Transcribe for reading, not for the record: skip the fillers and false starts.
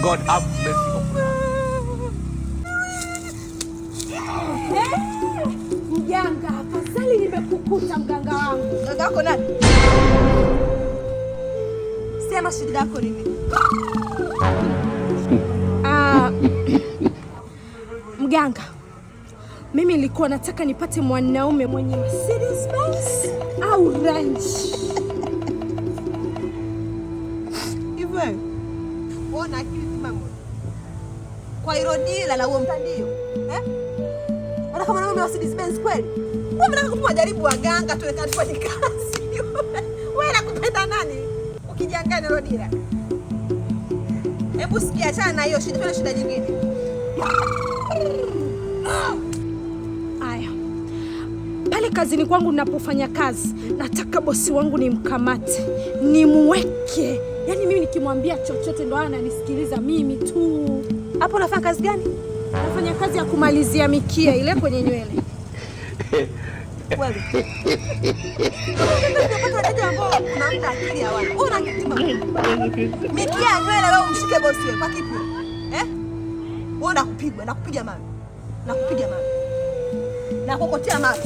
God have mercy. Mganga, afadhali nimekukuta mganga wangu. Mganga wako nani? Sema shida yako nini? Mganga, mimi nilikuwa nataka nipate mwanaume mwenye Mercedes Benz au Range. Hivyo. Ona akili timamu. Kwa hilo dila la huo mtandio. Ona kama mwanaume wa Mercedes Benz kweli? Wewe unataka kutuma jaribu waganga tuwekane kwa kazi. Wewe unakupenda nani? Ukijangana hilo dila. Hebu sikia, achana na hiyo shida, tuna shida nyingine. Aya. Pale kazini kwangu ninapofanya kazi, nataka bosi wangu nimkamate, nimweke. Yaani mimi nikimwambia chochote ndo ananisikiliza mimi tu. Hapo unafanya kazi gani? Nafanya kazi ya kumalizia mikia ile kwenye nywele. Wewe. Unapata dada ambao kuna mtu akili ya watu. Una kitima. Mikia nywele wewe umshike bosi wewe kwa kipi? Wewe nakupiga mawe. Nakupiga mawe. Nakukotea mawe.